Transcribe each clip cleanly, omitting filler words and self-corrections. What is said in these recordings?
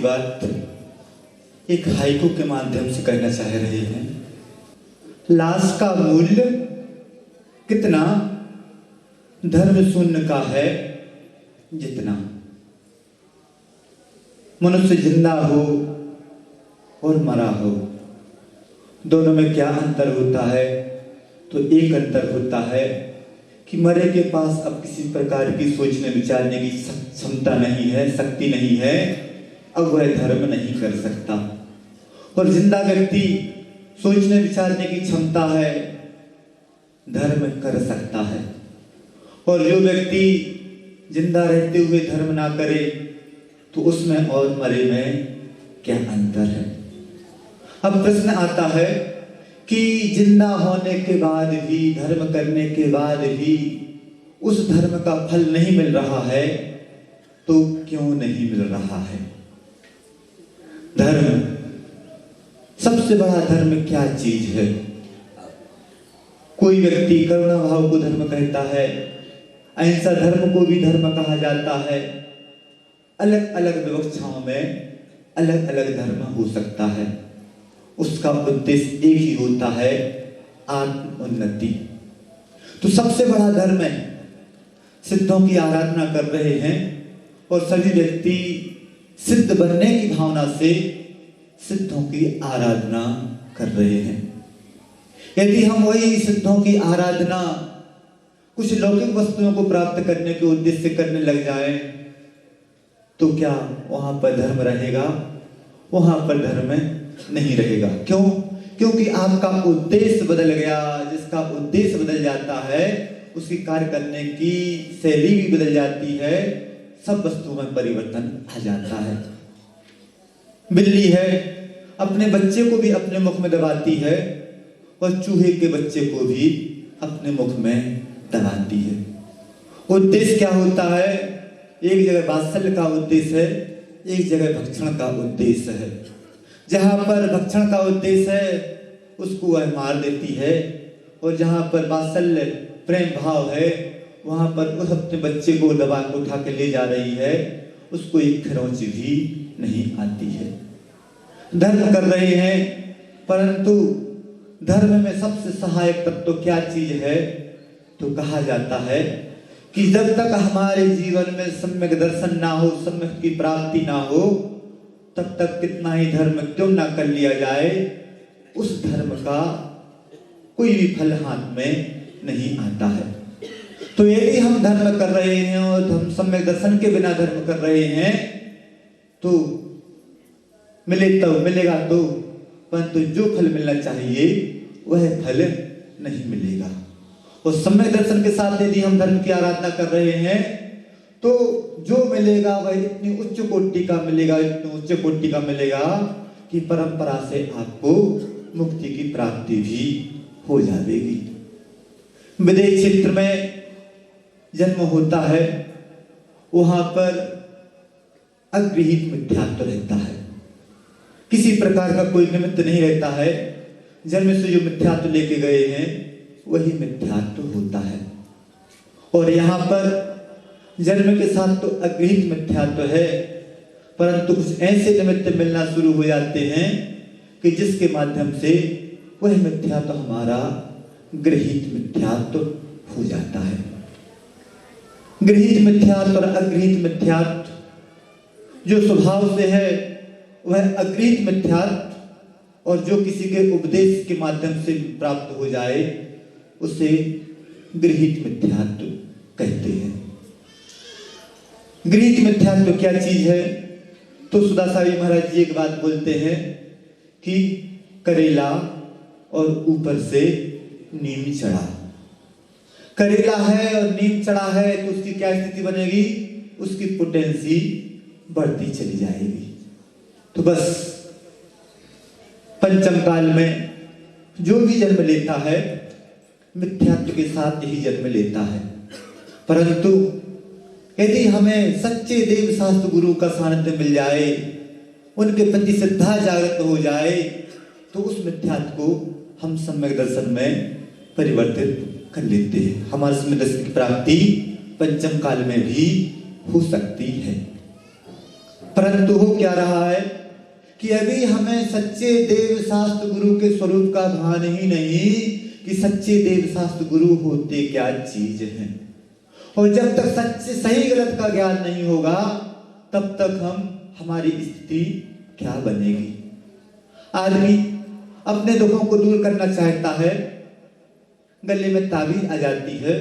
बात एक हाइकू के माध्यम से कहना चाह रहे हैं। लाश का मूल्य कितना, धर्म शून्य का है जितना। मनुष्य जिंदा हो और मरा हो, दोनों में क्या अंतर होता है? तो एक अंतर होता है कि मरे के पास अब किसी प्रकार की सोचने विचारने की क्षमता नहीं है, शक्ति नहीं है, अब वह धर्म नहीं कर सकता। और जिंदा व्यक्ति सोचने विचारने की क्षमता है, धर्म कर सकता है। और जो व्यक्ति जिंदा रहते हुए धर्म ना करे तो उसमें और मरे में क्या अंतर है? अब प्रश्न आता है कि जिंदा होने के बाद भी, धर्म करने के बाद भी उस धर्म का फल नहीं मिल रहा है, तो क्यों नहीं मिल रहा है? धर्म, सबसे बड़ा धर्म क्या चीज है? कोई व्यक्ति करुणा भाव को धर्म कहता है, अहिंसा धर्म को भी धर्म कहा जाता है। अलग अलग व्यवस्थाओं में अलग अलग धर्म हो सकता है, उसका उद्देश्य एक ही होता है, आत्म उन्नति। तो सबसे बड़ा धर्म है, सिद्धों की आराधना कर रहे हैं और सभी व्यक्ति सिद्ध बनने की भावना से सिद्धों की आराधना कर रहे हैं। यदि हम वही सिद्धों की आराधना कुछ लौकिक वस्तुओं को प्राप्त करने के उद्देश्य से करने लग जाए तो क्या वहां पर धर्म रहेगा? वहां पर धर्म नहीं रहेगा। क्यों? क्योंकि आपका उद्देश्य बदल गया। जिसका उद्देश्य बदल जाता है उसकी कार्य करने की शैली भी बदल जाती है, सब वस्तुओं में परिवर्तन आ जाता है। बिल्ली है, अपने बच्चे को भी अपने मुख में दबाती है और चूहे के बच्चे को भी अपने मुख में दबाती है। उद्देश्य क्या होता है? एक जगह वात्सल्य का उद्देश्य है, एक जगह भक्षण का उद्देश्य है। जहां पर भक्षण का उद्देश्य है उसको वह मार देती है, और जहां पर वात्सल्य प्रेम भाव है वहां पर उस अपने बच्चे को दबा के उठा के ले जा रही है, उसको एक खरोंच भी नहीं आती है। धर्म कर रहे हैं, परंतु धर्म में सबसे सहायक तत्व क्या चीज है? तो कहा जाता है कि जब तक हमारे जीवन में सम्यक दर्शन ना हो, सम्यक की प्राप्ति ना हो, तब तक कितना ही धर्म क्यों ना कर लिया जाए, उस धर्म का कोई भी फल हाथ में नहीं आता है। तो यदि हम धर्म कर रहे हैं और हम सम्यक दर्शन के बिना धर्म कर रहे हैं तो मिलेगा तो, परंतु जो फल मिलना चाहिए वह फल नहीं मिलेगा। और सम्यक दर्शन के साथ यदि हम धर्म की आराधना कर रहे हैं तो जो मिलेगा वह इतनी उच्च कोटि का मिलेगा, इतनी उच्च कोटि का मिलेगा कि परंपरा से आपको मुक्ति की प्राप्ति भी हो जाएगी। विदेश क्षेत्र में जन्म होता है, वहां पर अगृहीत मिथ्यात्व रहता है, किसी प्रकार का कोई निमित्त नहीं रहता है। जन्म से जो मिथ्यात्व लेके गए हैं वही मिथ्यात्व होता है। और यहाँ पर जन्म के साथ तो अगृहीत मिथ्यात्व है, परंतु कुछ ऐसे निमित्त मिलना शुरू हो जाते हैं कि जिसके माध्यम से वह मिथ्यात्व हमारा गृहीत मिथ्यात्व हो जाता है। गृहीत मिथ्यात्व और अगृहीत मिथ्यात्व जो स्वभाव से है वह अगृहीत मिथ्यात्व, और जो किसी के उपदेश के माध्यम से प्राप्त हो जाए उसे गृहीत मिथ्यात्व कहते हैं। गृहीत मिथ्यात्व क्या चीज है? तो सुदासावी महाराज जी एक बात बोलते हैं कि करेला और ऊपर से नीम चढ़ा। करेला है और नीम चढ़ा है तो उसकी क्या स्थिति बनेगी? उसकी पोटेंसी बढ़ती चली जाएगी। तो बस पंचम काल में जो भी जन्म लेता है मिथ्यात्व के साथ यही जन्म लेता है। परंतु यदि हमें सच्चे देव शास्त्र गुरु का सानिध्य मिल जाए, उनके प्रति श्रद्धा जागृत हो जाए, तो उस मिथ्यात्व को हम सम्यक दर्शन में परिवर्तित कर लेते हैं। हमारे सम्यक दर्शन की प्राप्ति पंचम काल में भी हो सकती है। परंतु हो क्या रहा है कि अभी हमें सच्चे देव शास्त्र गुरु के स्वरूप का भान ही नहीं कि सच्चे देव शास्त्र गुरु होते क्या चीज हैं। और जब तक सच्चे सही गलत का ज्ञान नहीं होगा तब तक हमारी स्थिति क्या बनेगी। आदमी अपने दुखों को दूर करना चाहता है, गले में ताबीज आ जाती है,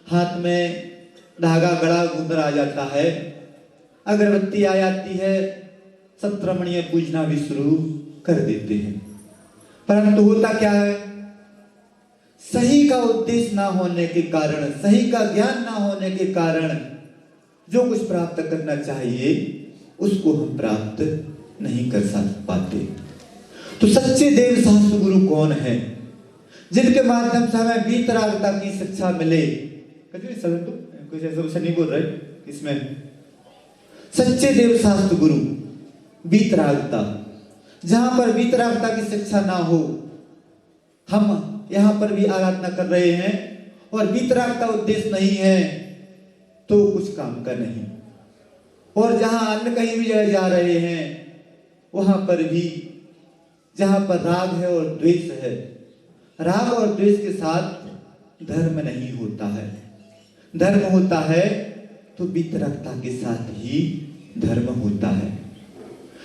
हाथ में धागा गड़ा गुंदर आ जाता है, अगरबत्ती आ जाती है, सत्रमणीय पूजना भी शुरू कर देते हैं। परंतु होता क्या है, सही का उद्देश्य ना होने के कारण, सही का ज्ञान ना होने के कारण जो कुछ प्राप्त करना चाहिए उसको हम प्राप्त नहीं कर पाते। तो सच्चे देव शास्त्र गुरु कौन है जिनके माध्यम से हमें वीतरागता की शिक्षा मिले। कुछ ऐसा नहीं बोल रहे इसमें। सच्चे देव शास्त्र गुरु वीतरागता, जहां पर वीतरागता की शिक्षा ना हो, हम यहां पर भी आराधना कर रहे हैं और वीतरागता उद्देश्य नहीं है तो कुछ काम का नहीं। और जहां अन्य कहीं भी जगह जा रहे हैं वहां पर भी जहां पर राग है और द्वेष है, राग और द्वेष के साथ धर्म नहीं होता है। धर्म होता है तो वीतरागता के साथ ही धर्म होता है।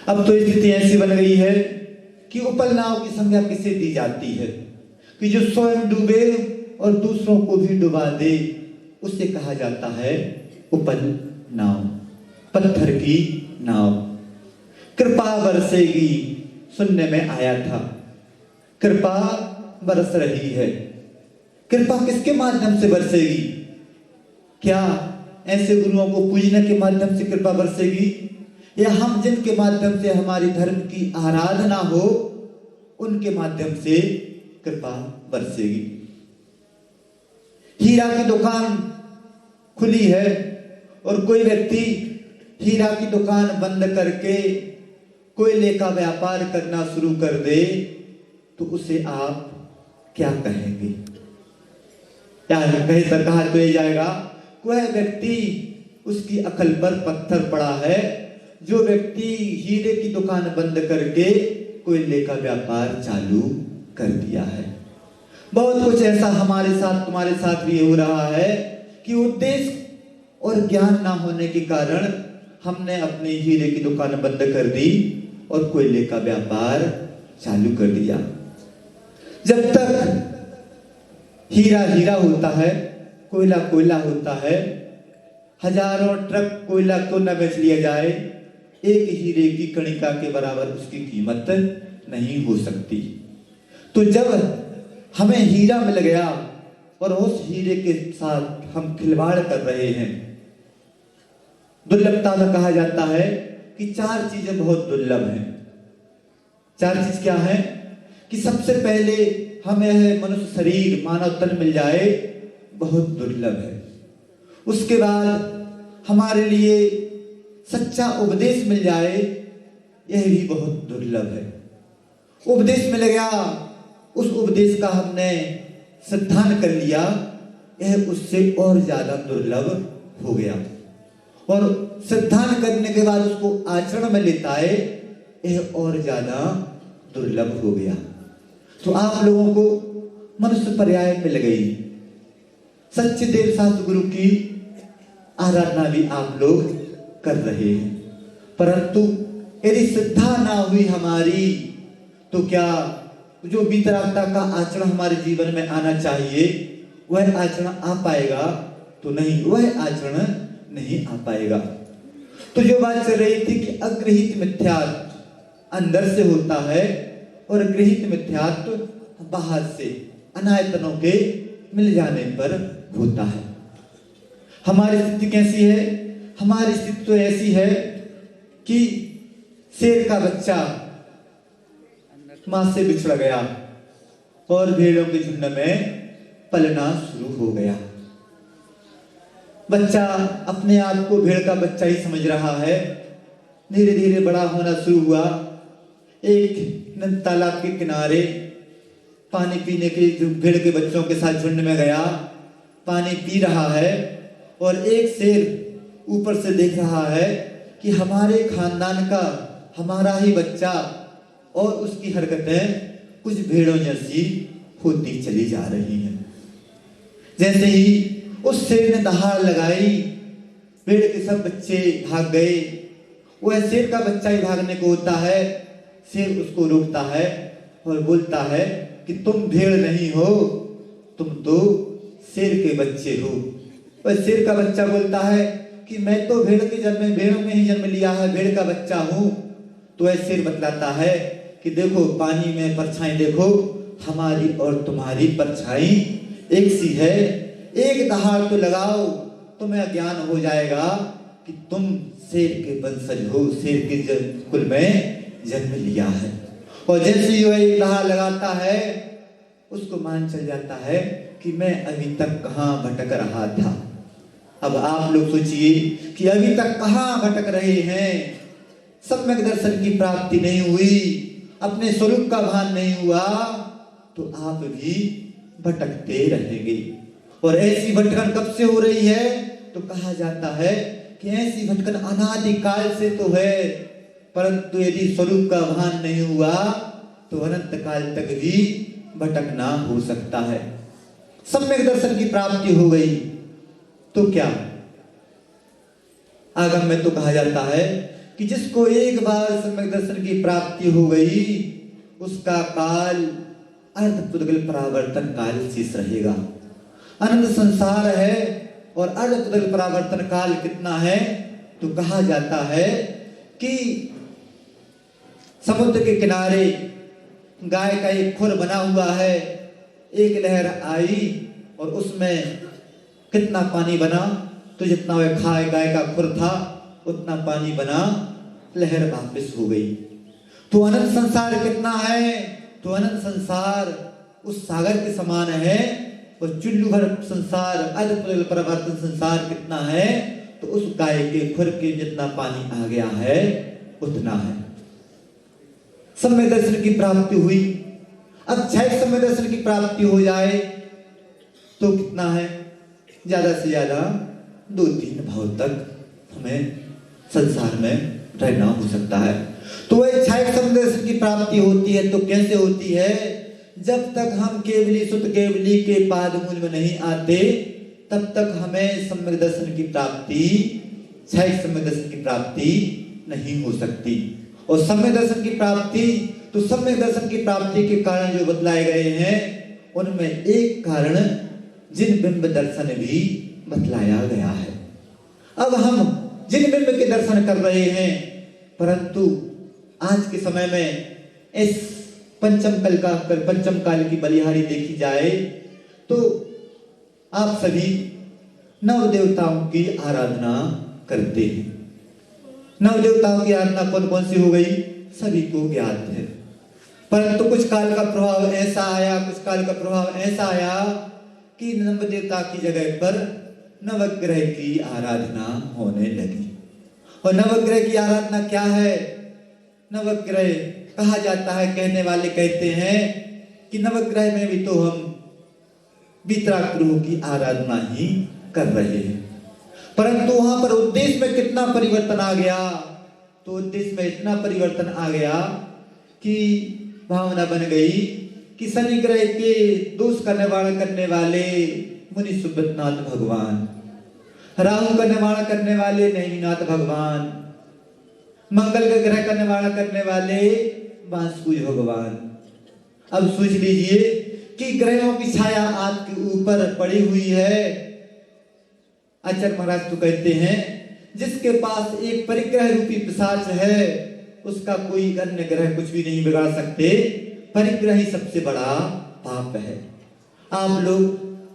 अब तो स्थिति ऐसी बन गई है कि उपल नाव की संज्ञा किसे दी जाती है कि जो स्वयं डूबे और दूसरों को भी डुबा दे, उसे कहा जाता है उपल नाव, पत्थर की नाव। कृपा बरसेगी सुनने में आया था, कृपा बरस रही है। कृपा किसके माध्यम से बरसेगी? क्या ऐसे गुरुओं को पूजने के माध्यम से कृपा बरसेगी, या हम जिनके माध्यम से हमारी धर्म की आराधना हो उनके माध्यम से कृपा बरसेगी? हीरा की दुकान खुली है और कोई व्यक्ति हीरा की दुकान बंद करके कोयले का व्यापार करना शुरू कर दे तो उसे आप क्या कहेंगे? कहा तो ये जाएगा वह व्यक्ति, उसकी अकल पर पत्थर पड़ा है जो व्यक्ति हीरे की दुकान बंद करके कोयले का व्यापार चालू कर दिया है। बहुत कुछ ऐसा हमारे साथ तुम्हारे साथ भी हो रहा है कि उद्देश्य और ज्ञान ना होने के कारण हमने अपनी हीरे की दुकान बंद कर दी और कोयले का व्यापार चालू कर दिया। जब तक हीरा हीरा होता है, कोयला कोयला होता है, हजारों ट्रक कोयला तो न बेच लिया जाए, एक हीरे की कणिका के बराबर उसकी कीमत नहीं हो सकती। तो जब हमें हीरा मिल गया और उस हीरे के साथ हम खिलवाड़ कर रहे हैं, दुर्लभता में कहा जाता है कि चार चीजें बहुत दुर्लभ हैं। चार चीज क्या है कि सबसे पहले हमें मनुष्य शरीर, मानव तन मिल जाए, बहुत दुर्लभ है। उसके बाद हमारे लिए सच्चा उपदेश मिल जाए, यह भी बहुत दुर्लभ है। उपदेश मिल गया, उस उपदेश का हमने सिद्धांत कर लिया, यह उससे और ज्यादा दुर्लभ हो गया। और सिद्धांत करने के बाद उसको आचरण में लेता है, यह और ज्यादा दुर्लभ हो गया। तो आप लोगों को मनुष्य पर्याय मिल गई, सच्चे देव शास्त्र गुरु की आराधना भी आप लोग कर रहे हैं। परंतु यदि श्रद्धा ना हुई हमारी तो क्या जो वीतरागता का आचरण हमारे जीवन में आना चाहिए वह आचरण आ पाएगा? तो नहीं, वह आचरण नहीं आ पाएगा। तो जो बात चल रही थी कि अग्रहित मिथ्यात्व अंदर से होता है और गृहित मिथ्यात्व बाहर से अनायतनों के मिल जाने पर होता है। हमारी स्थिति कैसी है? हमारी स्थिति तो ऐसी है कि शेर का बच्चा मां से बिछड़ गया और भेड़ों के झुंड में पलना शुरू हो गया। बच्चा अपने आप को भेड़ का बच्चा ही समझ रहा है। धीरे धीरे बड़ा होना शुरू हुआ। एक तालाब के किनारे पानी पीने के भेड़ के बच्चों के साथ झुंड में गया, पानी पी रहा है और एक शेर ऊपर से देख रहा है कि हमारे खानदान का हमारा ही बच्चा और उसकी हरकतें कुछ भेड़ों जैसी होती चली जा रही हैं। जैसे ही उस शेर ने दहाड़ लगाई, भेड़ के सब बच्चे भाग गए। वह शेर का बच्चा ही भागने को होता है। शेर उसको रोकता है और बोलता है कि तुम भेड़ नहीं हो, तुम तो शेर के बच्चे हो। वह शेर का बच्चा बोलता है कि मैं तो भेड़ों में ही जन्म लिया है, भेड़ का बच्चा हूं। तो वह शेर बतलाता है कि देखो पानी में परछाई देखो, हमारी और तुम्हारी परछाई एक सी है, एक दहाड़ तो लगाओ, तुम्हें ज्ञान हो जाएगा कि तुम शेर के वंशज हो, शेर के कुल में जन्म लिया है। और जैसे ही वह एक दहाड़ लगाता है, उसको मान चल जाता है कि मैं अभी तक कहाँ भटक रहा था। अब आप लोग सोचिए कि अभी तक कहाँ भटक रहे हैं, सम्यक दर्शन की प्राप्ति नहीं हुई, अपने स्वरूप का भान नहीं हुआ, तो आप भी भटकते रहेंगे। और ऐसी भटकन कब से हो रही है? तो कहा जाता है कि ऐसी भटकन अनादि काल से तो है, परंतु यदि स्वरूप का भान नहीं हुआ तो अनंत काल तक भी भटकना हो सकता है। सम्यक दर्शन की प्राप्ति हो गई तो क्या? आगम में तो कहा जाता है कि जिसको एक बार सम्यक दर्शन की प्राप्ति हो गई, उसका काल अर्धपुद्गल परावर्तन काल शेष रहेगा। अनंत संसार है और अर्धपुद्गल परावर्तन काल कितना है? तो कहा जाता है कि समुद्र के किनारे गाय का एक खुर बना हुआ है, एक लहर आई और उसमें कितना पानी बना? तो जितना वह गाय का खुर था उतना पानी बना, लहर वापस हो गई। तो अनंत संसार कितना है? तो अनंत संसार उस सागर के समान है। और चुल्लू भर संसार, अर्धपुद्गल परावर्तन संसार कितना है? तो उस गाय के खुर के जितना पानी आ गया है उतना है। सम्यक दर्शन की प्राप्ति हुई। अब क्षय सम्यक दर्शन की प्राप्ति हो जाए तो कितना है? ज्यादा से ज्यादा 2-3 भाव तक हमें संसार में रहना हो सकता है। तो वह क्षय सम्यक दर्शन की प्राप्ति होती है तो कैसे होती है? जब तक हम केवली सुत केवली के पाद मूल में नहीं आते, तब तक हमें सम्यक दर्शन की प्राप्ति, क्षय सम्यक दर्शन की प्राप्ति नहीं हो सकती। और सम्यक दर्शन की प्राप्ति, तो सम्यक दर्शन की प्राप्ति के कारण जो बतलाए गए हैं, उनमें एक कारण जिन बिंब दर्शन भी बतलाया गया है। अब हम जिन बिंब के दर्शन कर रहे हैं, परंतु आज के समय में इस पंचम काल की बलिहारी देखी जाए तो आप सभी नव देवताओं की आराधना करते हैं। नव देवताओं की आराधना कौन कौन सी हो गई? सभी को ज्ञात है। परंतु कुछ काल का प्रभाव ऐसा आया, कुछ काल का प्रभाव ऐसा आया कि नव देवता की जगह पर नवग्रह की आराधना होने लगी। और नवग्रह की आराधना क्या है? नवग्रह कहा जाता है, कहने वाले कहते हैं कि नवग्रह में भी तो हम वितराग की आराधना ही कर रहे हैं। परंतु वहां पर उद्देश्य में कितना परिवर्तन आ गया? तो उद्देश्य में इतना परिवर्तन आ गया कि भावना बन गई कि शनि ग्रह के दोष करने वाले मुनि सुब्रतनाथ भगवान, राहु का निवारण करने वाले नैमिनाथ भगवान, मंगल का ग्रह करने वाले बांसुरी भगवान। अब सोच लीजिए कि ग्रहों की छाया आपके ऊपर पड़ी हुई है। आचार्य महाराज तो कहते हैं जिसके पास एक परिग्रह रूपी पिशाच है, उसका कोई अन्य ग्रह कुछ भी नहीं बिगाड़ सकते। परिग्रह ही सबसे बड़ा पाप है। आप लोग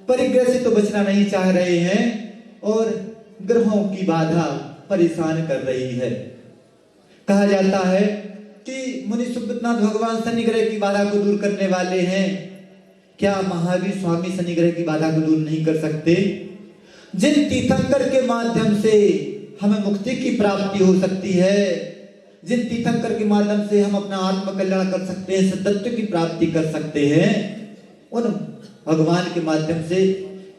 परिग्रह से तो बचना नहीं चाह रहे हैं और ग्रहों की बाधा परेशान कर रही है। कहा जाता है कि मुनि सुब्रतनाथ भगवान शनि ग्रह की बाधा को दूर करने वाले हैं। क्या महावीर स्वामी शनि ग्रह की बाधा को दूर नहीं कर सकते? जिन तीर्थंकर के माध्यम से हमें मुक्ति की प्राप्ति हो सकती है, जिन तीर्थंकर के माध्यम से हम अपना आत्म कल्याण कर सकते हैं, सतत्व की प्राप्ति कर सकते हैं, उन भगवान के माध्यम से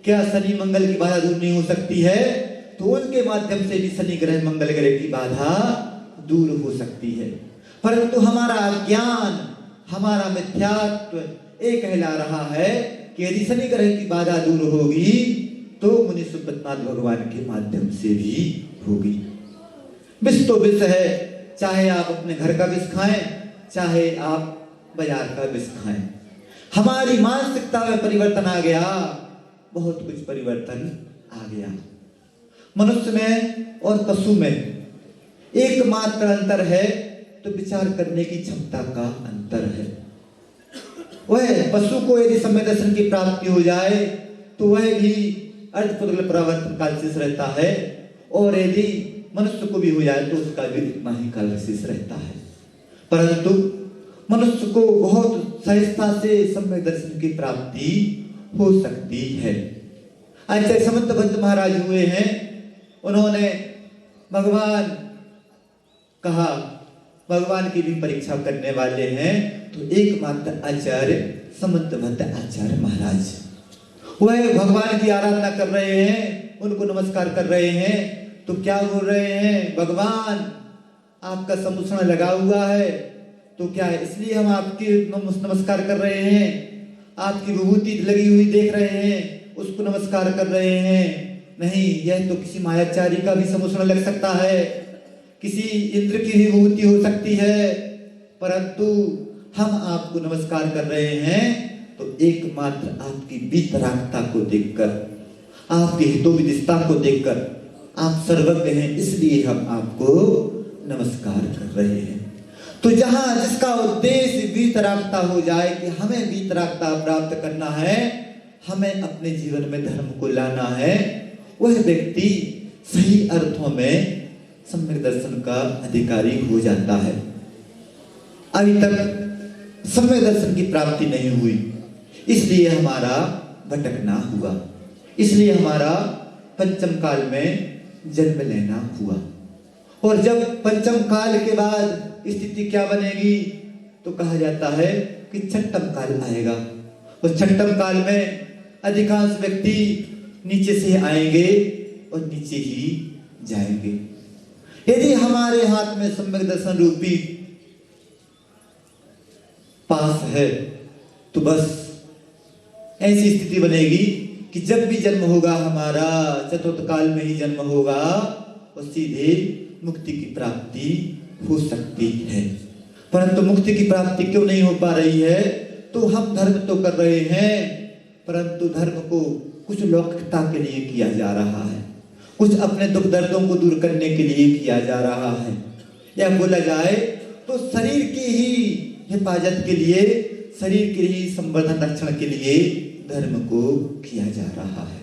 क्या शनि मंगल की बाधा दूर नहीं हो सकती है? तो उनके माध्यम से भी शनि ग्रह मंगल ग्रह की बाधा दूर हो सकती है। परंतु हमारा अज्ञान, हमारा मिथ्यात्व ये कहला रहा है कि यदि शनि ग्रह की बाधा दूर होगी तो मुनि सुब्रतनाथ भगवान के माध्यम से भी होगी। विष तो विष है, चाहे आप अपने घर का विष खाएं, चाहे आप बाजार का विष खाएं। हमारी मानसिकता में परिवर्तन आ गया, बहुत कुछ परिवर्तन आ गया। मनुष्य में और पशु में एकमात्र अंतर है तो विचार करने की क्षमता का अंतर है। वह पशु को यदि समय दर्शन की प्राप्ति हो जाए तो वह भी अर्धपुद्गल परावर्तन काल शेष रहता है, और यदि मनुष्य को भी हो जाए तो उसका भी इतना ही काल शेष रहता है। परंतु मनुष्य को बहुत सहजता से समय दर्शन की प्राप्ति हो सकती है। आचार्य समंतभद्र महाराज हुए हैं, उन्होंने भगवान कहा, भगवान की भी परीक्षा करने वाले हैं, तो एकमात्र आचार्य समंतभद्र आचार्य महाराज, वह भगवान की आराधना कर रहे हैं, उनको नमस्कार कर रहे हैं, तो क्या बोल रहे हैं, भगवान आपका समुसण लगा हुआ है, तो क्या इसलिए हम आपकी नमस्कार कर रहे हैं, आपकी विभूति लगी हुई देख रहे हैं उसको नमस्कार कर रहे हैं? नहीं, यह तो किसी मायाचारी का भी समुसण लग सकता है, किसी इंद्र की भी विभूति हो सकती है, परंतु हम आपको नमस्कार कर रहे हैं तो एकमात्र आपकी वीतरागता को देखकर, आपकी हितोविदिशता को देखकर, आप सर्वज्ञ हैं इसलिए हम आपको नमस्कार कर रहे हैं। तो जहां जिसका उद्देश्य वीतरागता हो जाए कि हमें वीतरागता प्राप्त करना है, हमें अपने जीवन में धर्म को लाना है, वह व्यक्ति सही अर्थों में सम्यक दर्शन का अधिकारी हो जाता है। अभी तक सम्यक दर्शन की प्राप्ति नहीं हुई, इसलिए हमारा भटकना हुआ, इसलिए हमारा पंचम काल में जन्म लेना हुआ। और जब पंचम काल के बाद स्थिति क्या बनेगी, तो कहा जाता है कि छठम काल आएगा। उस छठम काल में अधिकांश व्यक्ति नीचे से आएंगे और नीचे ही जाएंगे। यदि हमारे हाथ में सम्यक दर्शन रूपी पास है तो बस ऐसी स्थिति बनेगी कि जब भी जन्म होगा हमारा चतुर्थ काल में ही जन्म होगा और सीधे मुक्ति की प्राप्ति हो सकती है। परंतु मुक्ति की प्राप्ति क्यों नहीं हो पा रही है? तो हम धर्म तो कर रहे हैं, परंतु धर्म को कुछ लौकिकता के लिए किया जा रहा है, कुछ अपने दुख दर्दों को दूर करने के लिए किया जा रहा है, या बोला जाए तो शरीर की ही हिफाजत के लिए, शरीर के ही संवर्धन रक्षण के लिए धर्म को किया जा रहा है।